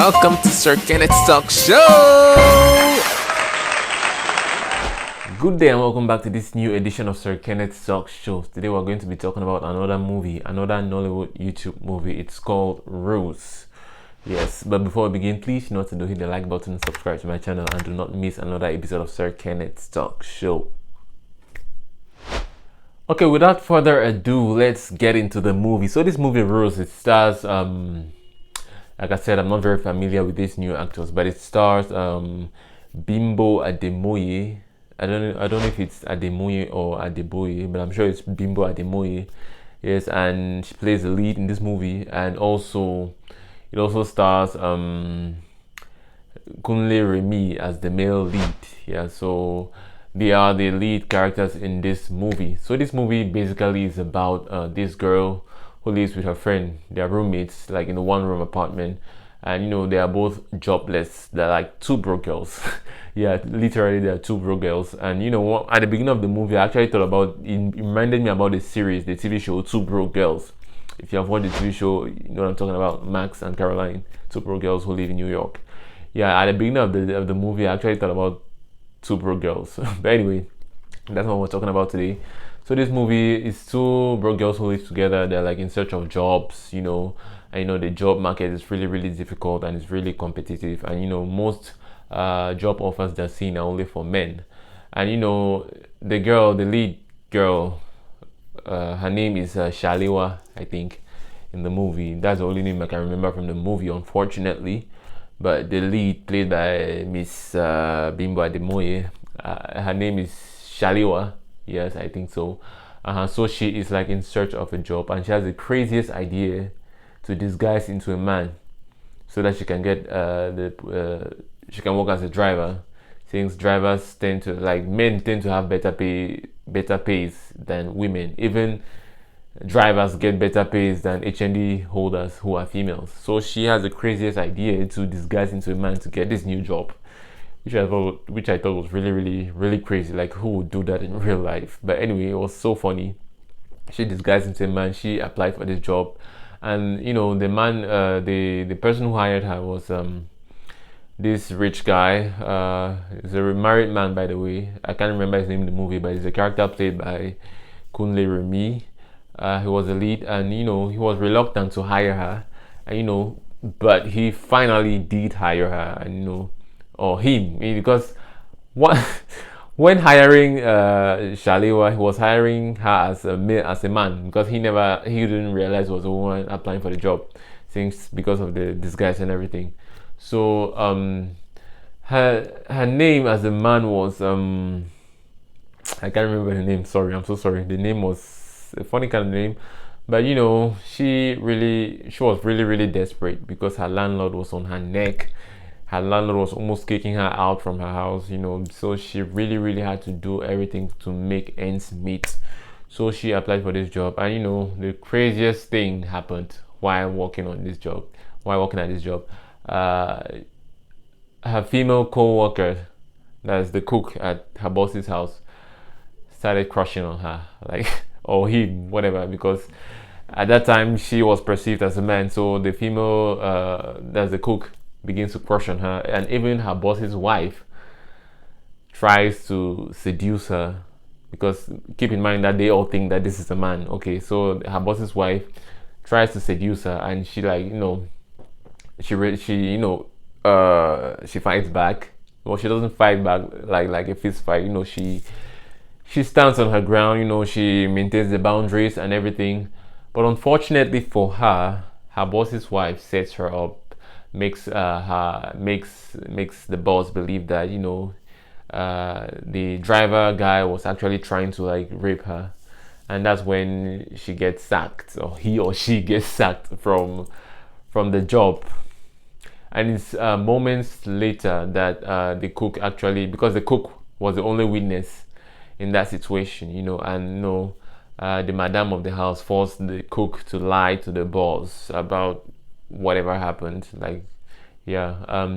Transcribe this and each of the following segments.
welcome to Sir-Kenneth's Talk Show! Good day and welcome back to this new edition of Sir-Kenneth's Talk Show. Today we're going to be talking about another movie, another Nollywood YouTube movie. It's called RUSE. Yes, but before we begin, please note to hit the like button, subscribe to my channel, and do not miss another episode of Sir-Kenneth's Talk Show. Okay, without further ado, let's get into the movie. So this movie RUSE, it stars like I said, I'm not very familiar with these new actors, but it stars Bimbo Ademoye. I don't know if it's Ademoye or Adeboye, but I'm sure it's Bimbo Ademoye. Yes, and she plays the lead in this movie, and also it also stars Kunle Remi as the male lead. Yeah, so they are the lead characters in this movie. So this movie basically is about this girl who lives with her friend. They're roommates, like in a one-room apartment, and they are both jobless. They're like two broke girls. Yeah, literally they're two broke girls. And at the beginning of the movie, I actually thought about it. Reminded me about the series, the TV show Two Broke Girls. If you have watched the TV show, you know what I'm talking about. Max and Caroline, two broke girls who live in New York. Yeah, at the beginning of the movie, I actually thought about Two Broke Girls. But anyway, that's what we're talking about today. So this movie is two broke girls who live together. They're like in search of jobs, and the job market is really, really difficult and it's really competitive. And most job offers they're seeing are only for men. And the lead girl, her name is Shaliwa, I think, in the movie. That's the only name I can remember from the movie, unfortunately. But the lead, played by Miss Bimbo Ademoye, her name is Shaliwa. Yes, I think so. So she is like in search of a job, and she has the craziest idea to disguise into a man so that she can get she can work as a driver. Since drivers men tend to have better pays than women. Even drivers get better pays than HND holders who are females. So she has the craziest idea to disguise into a man to get this new job, which I thought was really, really, really crazy. Like, who would do that in real life? But anyway, it was so funny. She disguised into a man. She applied for this job, and the man, the person who hired her was this rich guy. He's a married man, by the way. I can't remember his name in the movie, but he's a character played by Kunle Remi. He was the lead, and he was reluctant to hire her, and but he finally did hire her, and or him, because when hiring Shalewa, he was hiring her as a man, because he didn't realize it was a woman applying for the job, because of the disguise and everything. So her name as a man was I can't remember the name. Sorry, I'm so sorry. The name was a funny kind of name, but she was really, really desperate because her landlord was on her neck. Her landlord was almost kicking her out from her house, so she really, really had to do everything to make ends meet. So she applied for this job, and the craziest thing happened while working at this job. Her female co-worker, that's the cook at her boss's house, started crushing on her, or him, whatever, because at that time she was perceived as a man. So the female, that's the cook, begins to crush on her, and even her boss's wife tries to seduce her, because keep in mind that they all think that this is a man. Okay, so her boss's wife tries to seduce her, and she she fights back. Well, she doesn't fight back like a fist fight. She stands on her ground. She maintains the boundaries and everything. But unfortunately for her, her boss's wife sets her up, makes the boss believe that the driver guy was actually trying to rape her, and that's when she gets sacked, or he or she gets sacked from the job. And it's moments later that the cook actually, because the cook was the only witness in that situation, and the madam of the house forced the cook to lie to the boss about whatever happened.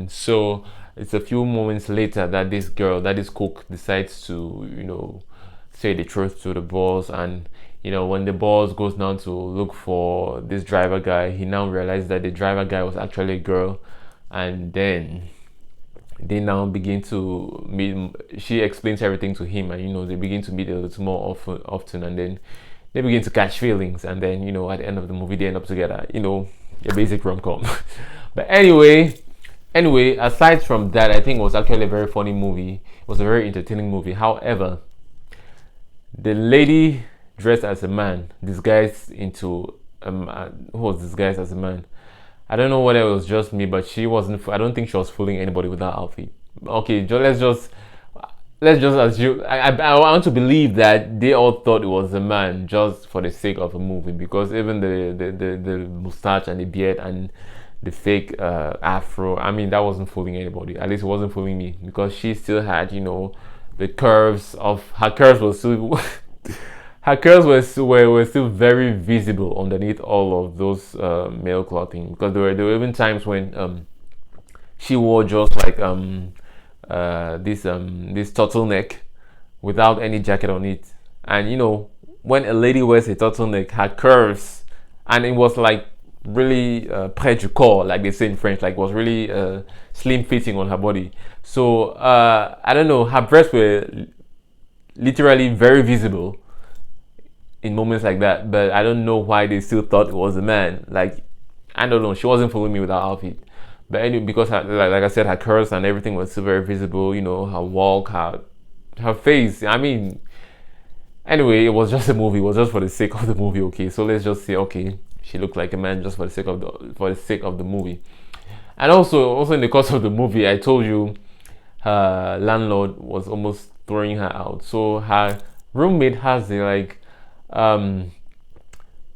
So it's a few moments later that this cook decides to say the truth to the boss. And when the boss goes down to look for this driver guy, he now realized that the driver guy was actually a girl and then they now begin to meet. She explains everything to him, and they begin to meet a little more often, and then they begin to catch feelings, and then at the end of the movie they end up together. A basic rom-com. But anyway, aside from that, I think it was actually a very funny movie. It was a very entertaining movie. However, the lady dressed as a man, disguised into who was disguised as a man. I don't know whether it was just me, but she wasn't. I don't think she was fooling anybody with that outfit. Okay, let's just assume. I want to believe that they all thought it was a man just for the sake of a movie, because even the mustache and the beard and the fake afro, I mean, that wasn't fooling anybody. At least it wasn't fooling me, because she still had the curves of her curves were still her curls were still very visible underneath all of those male clothing, because there were even times when she wore just like this turtleneck without any jacket on it. And when a lady wears a turtleneck, her curves, and it was like really près du corps, like they say in French, like was really slim fitting on her body. So I don't know, her breasts were literally very visible in moments like that, but I don't know why they still thought it was a man. Like, I don't know, she wasn't fooling me with her outfit. But anyway, because like I said, her curves and everything was still very visible. Her walk, her face. I mean, anyway, it was just a movie. It was just for the sake of the movie. Okay, so let's just say, okay, she looked like a man just for the sake of the movie. And also in the course of the movie, I told you her landlord was almost throwing her out. So her roommate has the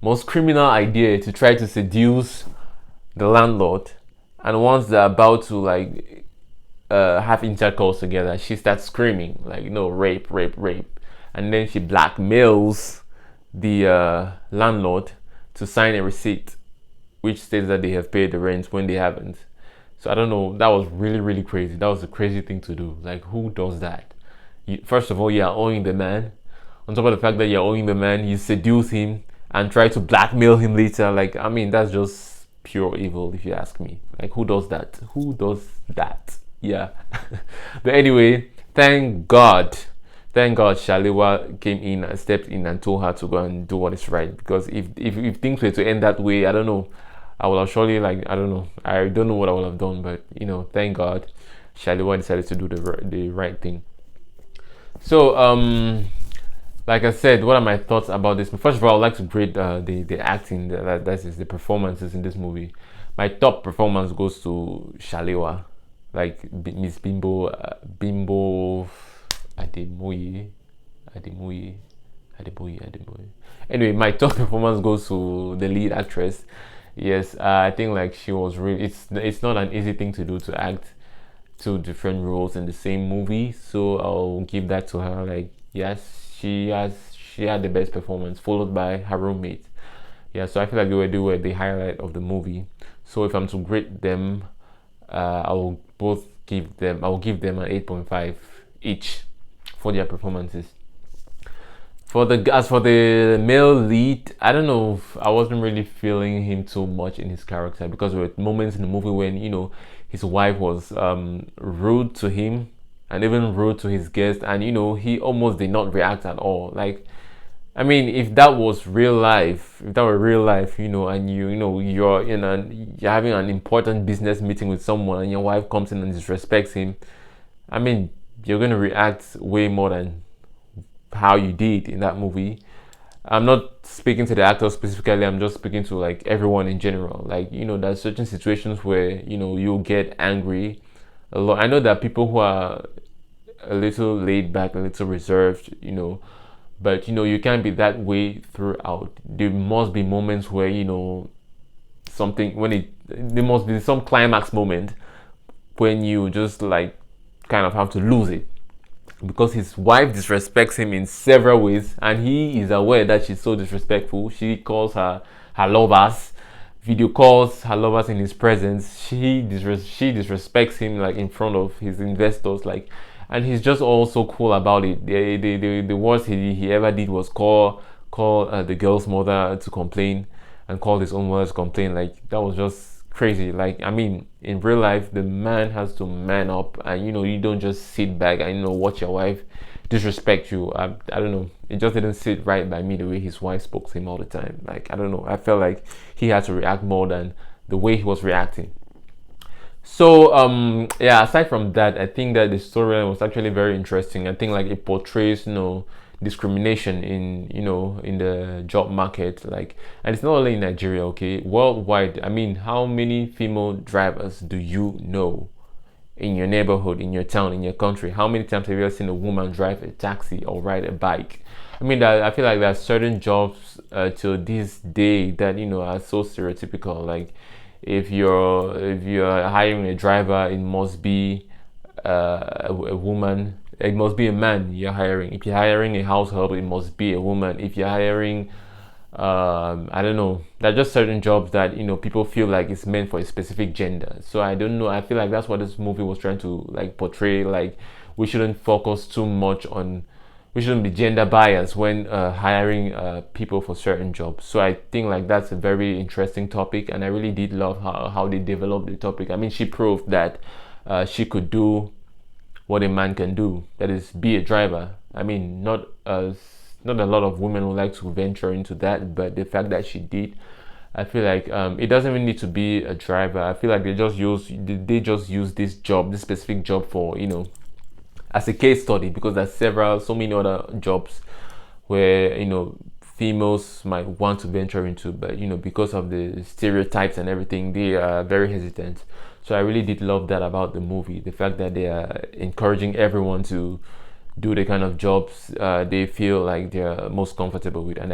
most criminal idea to try to seduce the landlord. And once they're about to have intercourse together, she starts screaming like, rape, rape, rape. And then she blackmails the landlord to sign a receipt which states that they have paid the rent when they haven't. So I don't know, that was really, really crazy. That was a crazy thing to do. Like, who does that? First of all, you are owing the man. On top of the fact that you're owing the man, you seduce him and try to blackmail him later. Like, I mean, that's just pure evil, if you ask me. Like, who does that? Who does that? Yeah. But anyway, thank God Shalewa came in and stepped in and told her to go and do what is right. Because if things were to end that way, I don't know, I would have surely, I don't know, I don't know what I would have done. But thank God Shalewa decided to do the right thing. So like I said, what are my thoughts about this? First of all, I would like to grade the acting, that is the performances in this movie. My top performance goes to Shalewa, like Miss Bimbo, Ademoye. Anyway, my top performance goes to the lead actress. Yes, I think she was really. It's not an easy thing to do, to act two different roles in the same movie. So I'll give that to her. Yes, she had the best performance, followed by her roommate. Yeah, so I feel like they were the highlight of the movie. So if I'm to grade them, I will give them an 8.5 each for their performances. As for the male lead, I don't know, I wasn't really feeling him too much in his character, because there were moments in the movie when his wife was rude to him and even rude to his guest, and he almost did not react at all. I mean, if that were real life, and you're having an important business meeting with someone and your wife comes in and disrespects him, I mean, you're gonna react way more than how you did in that movie. I'm not speaking to the actor specifically, I'm just speaking to everyone in general. There's certain situations where you'll get angry a lot. I know that people who are a little laid back, a little reserved, but you can't be that way throughout. There must be moments where there must be some climax moment when you just kind of have to lose it, because his wife disrespects him in several ways, and he is aware that she's so disrespectful. She calls her lovers, video calls her lovers in his presence. She disrespects him in front of his investors, and he's just all so cool about it. The worst he ever did was call the girl's mother to complain, and call his own mother to complain. That was just crazy. Like, I mean, in real life, the man has to man up, and you don't just sit back and watch your wife disrespect you. I don't know. It just didn't sit right by me the way his wife spoke to him all the time. Like, I don't know. I felt like he had to react more than the way he was reacting. So yeah, aside from that, I think that the storyline was actually very interesting. I think like it portrays discrimination in the job market, like, and it's not only in Nigeria, okay, worldwide. I mean, how many female drivers do you know in your neighborhood, in your town, in your country? How many times have you ever seen a woman drive a taxi or ride a bike? I mean, that I feel like there are certain jobs till this day that are so stereotypical. Like, if you're hiring a driver, it must be a woman. It must be a man you're hiring. If you're hiring a house help, it must be a woman. If you're hiring, I don't know. There are just certain jobs that people feel like it's meant for a specific gender. So I don't know. I feel like that's what this movie was trying to like portray. Like, we shouldn't focus too much on. We shouldn't be gender biased when hiring people for certain jobs. So I think like that's a very interesting topic, and I really did love how they developed the topic. I mean, she proved that she could do what a man can do, that is, be a driver. I mean, not a lot of women would like to venture into that, but the fact that she did, I feel like it doesn't even need to be a driver. I feel like they just use this specific job for as a case study, because there's so many other jobs where females might want to venture into, but because of the stereotypes and everything, they are very hesitant. So I really did love that about the movie, the fact that they are encouraging everyone to do the kind of jobs they feel like they're most comfortable with, and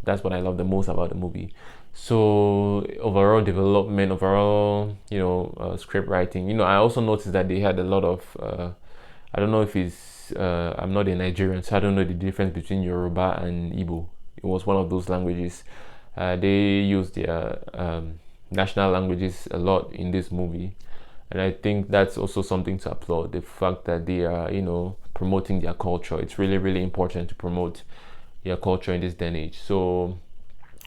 that's what I love the most about the movie. So overall development, overall script writing, I also noticed that they had a lot of I don't know if it's I'm not a Nigerian, so I don't know the difference between Yoruba and Igbo. It was one of those languages. They use their national languages a lot in this movie, and I think that's also something to applaud. The fact that they are promoting their culture. It's really, really important to promote their culture in this day and age. So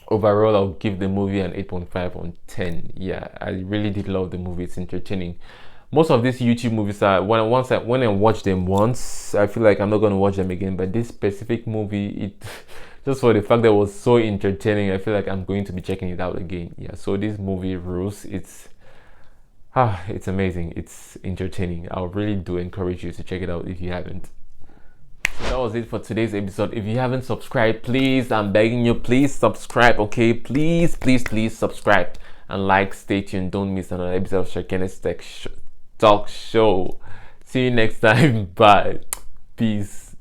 overall, I'll give the movie an 8.5 on 10. Yeah, I really did love the movie. It's entertaining. Most of these YouTube movies are when I watch them once, I feel like I'm not going to watch them again. But this specific movie, it just for the fact that it was so entertaining, I feel like I'm going to be checking it out again. Yeah. So this movie, RUSE, it's amazing. It's entertaining. I really do encourage you to check it out if you haven't. So that was it for today's episode. If you haven't subscribed, please, I'm begging you, please subscribe. Okay, please subscribe and like. Stay tuned. Don't miss another episode of Sir-Kenneth's Talk Show. See you next time. Bye. Peace.